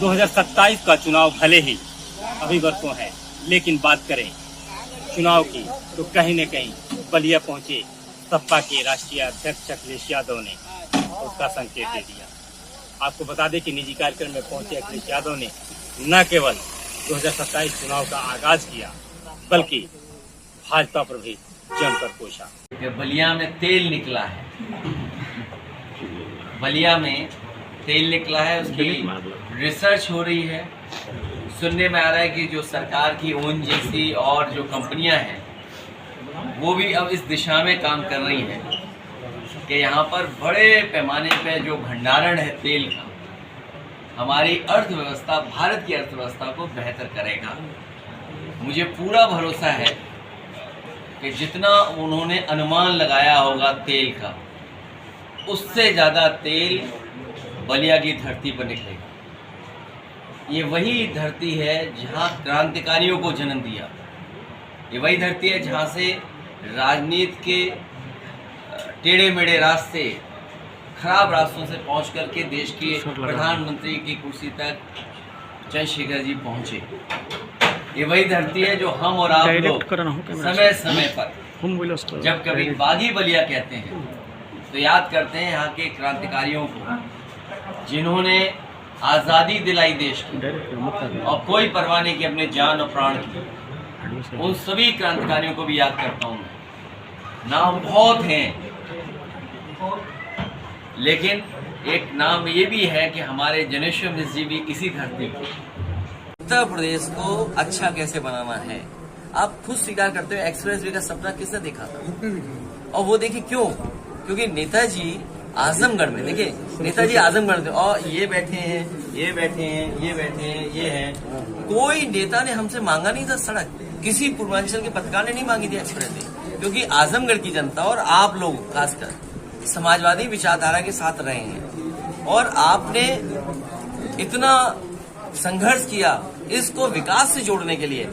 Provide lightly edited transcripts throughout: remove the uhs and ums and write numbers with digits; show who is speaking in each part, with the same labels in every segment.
Speaker 1: 2027 का चुनाव भले ही अभी वर्षों है, लेकिन बात करें चुनाव की तो कहीं न कहीं बलिया पहुंचे सपा के राष्ट्रीय अध्यक्ष अखिलेश यादव ने उसका संकेत दे दिया। आपको बता दें कि निजी कार्यक्रम में पहुंचे अखिलेश यादव ने न केवल 2027 चुनाव का आगाज किया, बल्कि भाजपा पर भी जमकर कोसा।
Speaker 2: बलिया में तेल निकला है, बलिया में तेल निकला है, उसकी रिसर्च हो रही है। सुनने में आ रहा है कि जो सरकार की ओएनजीसी और जो कंपनियां हैं वो भी अब इस दिशा में काम कर रही हैं कि यहाँ पर बड़े पैमाने पे जो भंडारण है तेल का, हमारी अर्थव्यवस्था, भारत की अर्थव्यवस्था को बेहतर करेगा। मुझे पूरा भरोसा है कि जितना उन्होंने अनुमान लगाया होगा तेल का, उससे ज़्यादा तेल बलिया की धरती पर निकलेगा। ये वही धरती है जहाँ क्रांतिकारियों को जन्म दिया, ये वही धरती है जहाँ से राजनीति के टेढ़े मेढ़े रास्ते, खराब रास्तों से पहुँच करके देश के प्रधानमंत्री की कुर्सी तक चंद्रशेखर जी पहुँचे। ये वही धरती है जो हम और आप लोग समय समय पर जब कभी बागी बलिया कहते हैं तो याद करते हैं यहाँ के क्रांतिकारियों को, जिन्होंने आज़ादी दिलाई देश की और कोई परवाह नहीं की अपने जान और प्राण की। उन सभी क्रांतिकारियों को भी याद करता हूँ मैं। नाम बहुत हैं, लेकिन एक नाम ये भी है कि हमारे जनेश्वर मिश्र जी भी इसी धरती पर। उत्तर प्रदेश को अच्छा कैसे बनाना है, आप खुद स्वीकार करते हुए एक्सप्रेस वे का सपना किसने देखा था? और वो देखिए क्यों? क्योंकि नेताजी आजमगढ़ में, देखिए नेताजी आजमगढ़ में और ये बैठे हैं, ये बैठे हैं, ये बैठे हैं, ये हैं। कोई नेता ने हमसे मांगा नहीं था सड़क, किसी पूर्वांचल के पत्रकार ने नहीं मांगी थी एक्सप्रेस वे, क्योंकि आजमगढ़ की जनता और आप लोग खासकर समाजवादी विचारधारा के साथ रहे हैं और आपने इतना संघर्ष किया इसको विकास से जोड़ने के लिए।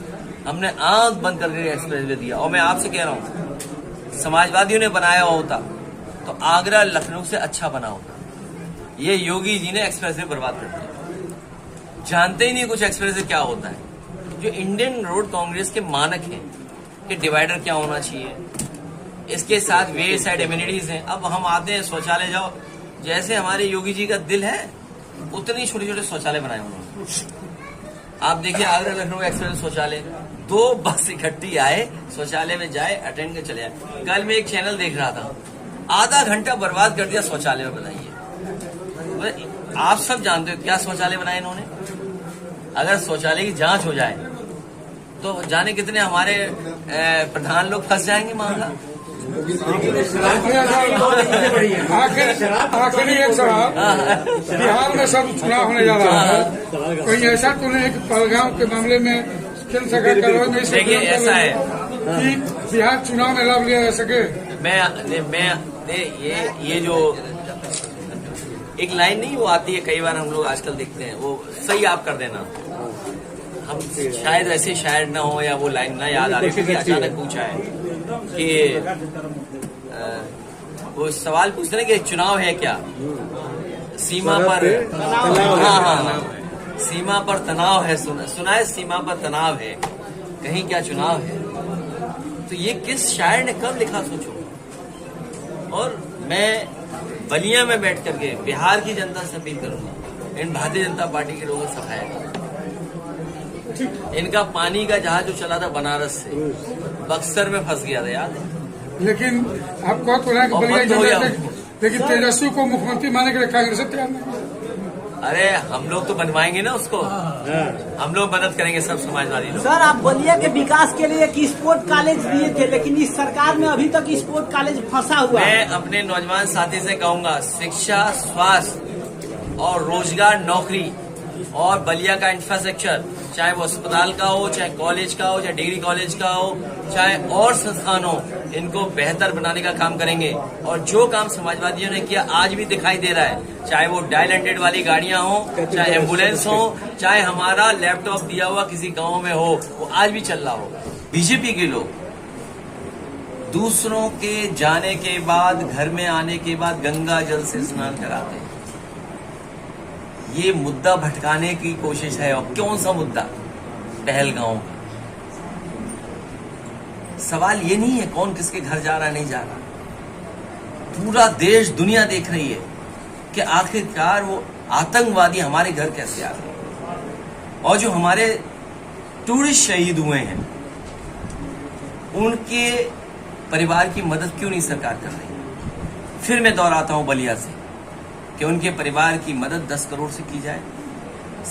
Speaker 2: हमने आंख बंद करके एक्सप्रेस वे दिया और मैं आपसे कह रहा हूँ, समाजवादियों ने बनाया होता तो आगरा लखनऊ से अच्छा बना होता। ये योगी जी ने एक्सप्रेस वे बर्बाद कर दिया, जानते ही नहीं कुछ एक्सप्रेस वे क्या होता है। जो इंडियन रोड कांग्रेस के मानक हैं कि डिवाइडर क्या होना चाहिए, इसके साथ वे साइड एमिनिटीज हैं। अब हम आते हैं शौचालय जाओ, जैसे हमारे योगी जी का दिल है उतने छोटे छोटे शौचालय बनाए उन्होंने। आप देखिए आगरा लखनऊ एक्सप्रेस शौचालय, 2 बस इकट्ठी आए, शौचालय में जाए, अटेंड कर चले आए। कल मैं एक चैनल देख रहा था, आधा घंटा बर्बाद कर दिया शौचालय में बनाइए। आप सब जानते हो क्या शौचालय बनाए इन्होंने। अगर शौचालय की जांच हो जाए तो जाने कितने हमारे प्रधान लोग फंस जाएंगे मामला।
Speaker 3: आखिरी एक सवाल, बिहार में सब चुनाव होने जा रहा है, कहीं ऐसा तो नहीं कि पहलगाम के मामले में केंद्र सरकार कार्रवाई नहीं?
Speaker 2: देखिए ऐसा है
Speaker 3: कि बिहार चुनाव में लाभ लिया जा सके।
Speaker 2: मैं ये जो एक लाइन नहीं वो आती है, कई बार हम लोग आजकल देखते हैं, वो सही आप कर देना। हम शायद ऐसे शायर ना हो या वो लाइन ना याद आ रही क्योंकि अचानक पूछा है कि वो सवाल पूछते ना कि चुनाव है क्या, सीमा पर, हाँ, सीमा पर तनाव है, सुना है सीमा पर तनाव है, कहीं क्या चुनाव है। तो ये किस शायर ने कब लिखा सोचो। और मैं बलिया में बैठ करके बिहार की जनता से अपील करूंगा, इन भारतीय जनता पार्टी के लोगों से सफाया, इनका पानी का जहाज जो चला था बनारस से, बक्सर में फंस गया था याद है।
Speaker 3: लेकिन आप कहो तो ना बलिया, लेकिन तेजस्वी को मुख्यमंत्री मानने के लिए कांग्रेस तैयार नहीं।
Speaker 2: अरे हम लोग तो बनवाएंगे ना उसको, हम लोग मदद करेंगे सब समाजवादी लोग।
Speaker 4: सर, आप बलिया के विकास के लिए एक स्पोर्ट कॉलेज दिए थे, लेकिन इस सरकार में अभी तक स्पोर्ट कॉलेज फंसा हुआ है।
Speaker 2: मैं अपने नौजवान साथी से कहूंगा, शिक्षा, स्वास्थ्य और रोजगार, नौकरी और बलिया का इंफ्रास्ट्रक्चर, चाहे वो अस्पताल का हो, चाहे कॉलेज का हो, चाहे डिग्री कॉलेज का हो, चाहे और संस्थान हो, इनको बेहतर बनाने का काम करेंगे। और जो काम समाजवादियों ने किया आज भी दिखाई दे रहा है, चाहे वो डायल हंड्रेड वाली गाड़ियां हो, चाहे एम्बुलेंस हो, चाहे हमारा लैपटॉप दिया हुआ किसी गांव में हो, वो आज भी चल रहा होगा। बीजेपी के लोग दूसरों के जाने के बाद, घर में आने के बाद गंगा जल से स्नान कराते हैं। ये मुद्दा भटकाने की कोशिश है। और कौन सा मुद्दा? पहलगांव। सवाल ये नहीं है कौन किसके घर जा रहा नहीं जा रहा, पूरा देश दुनिया देख रही है कि आखिरकार वो आतंकवादी हमारे घर कैसे आ गए। और जो हमारे टूरिस्ट शहीद हुए हैं उनके परिवार की मदद क्यों नहीं सरकार कर रही? फिर मैं दोहराता हूं बलिया से कि उनके परिवार की मदद 10 करोड़ से की जाए,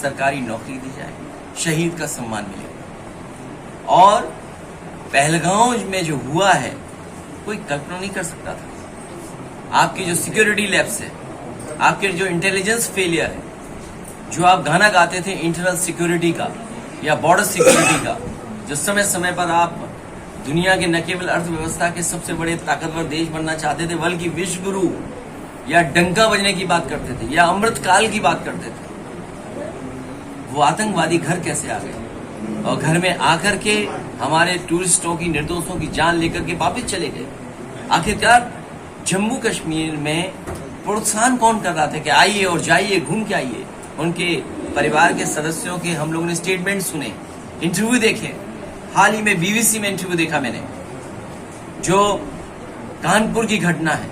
Speaker 2: सरकारी नौकरी दी जाए, शहीद का सम्मान मिले। और पहलगांव में जो हुआ है कोई कल्पना नहीं कर सकता था। आपकी जो सिक्योरिटी लैब्स है, आपके जो इंटेलिजेंस फेलियर है, जो आप गाना गाते थे इंटरनल सिक्योरिटी का या बॉर्डर सिक्योरिटी का, जो समय समय पर आप दुनिया के न केवल अर्थव्यवस्था के सबसे बड़े ताकतवर देश बनना चाहते थे बल्कि विश्व गुरु या डंका बजने की बात करते थे या अमृत काल की बात करते थे, वो आतंकवादी घर कैसे आ गए? और घर में आकर के हमारे टूरिस्टों की, निर्दोषों की जान लेकर के वापस चले गए। आखिरकार जम्मू कश्मीर में प्रोत्साहन कौन कर रहा था कि आइए और जाइए, घूम के आइए? उनके परिवार के सदस्यों के हम लोगों ने स्टेटमेंट सुने, इंटरव्यू देखे। हाल ही में बीबीसी में इंटरव्यू देखा मैंने, जो कानपुर की घटना है,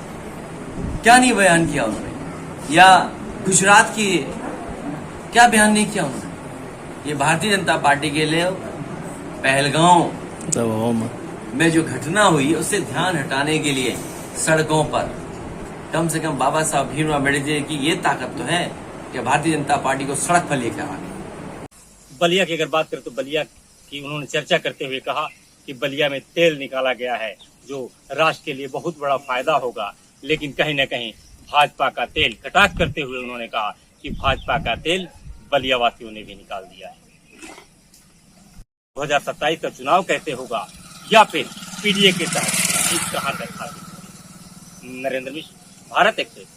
Speaker 2: क्या नहीं बयान किया उन्होंने, या गुजरात की क्या बयान नहीं किया उन्होंने। ये भारतीय जनता पार्टी के लिए पहलगांव में जो घटना हुई उससे ध्यान हटाने के लिए सड़कों पर कम से कम बाबा साहब भीमराव अम्बेडकर की ये ताकत तो है कि भारतीय जनता पार्टी को सड़क पर लेकर आ गई।
Speaker 1: बलिया की अगर बात करें तो बलिया की उन्होंने चर्चा करते हुए कहा कि बलिया में तेल निकाला गया है जो राष्ट्र के लिए बहुत बड़ा फायदा होगा, लेकिन कहीं न कहीं भाजपा का तेल, कटाक्ष करते हुए उन्होंने कहा कि भाजपा का तेल बलिया वासियों ने भी निकाल दिया है। 2027 का चुनाव कैसे होगा या फिर पीडीए के तहत कहां तक? नरेंद्र मिश्र, भारत एक्सप्रेस।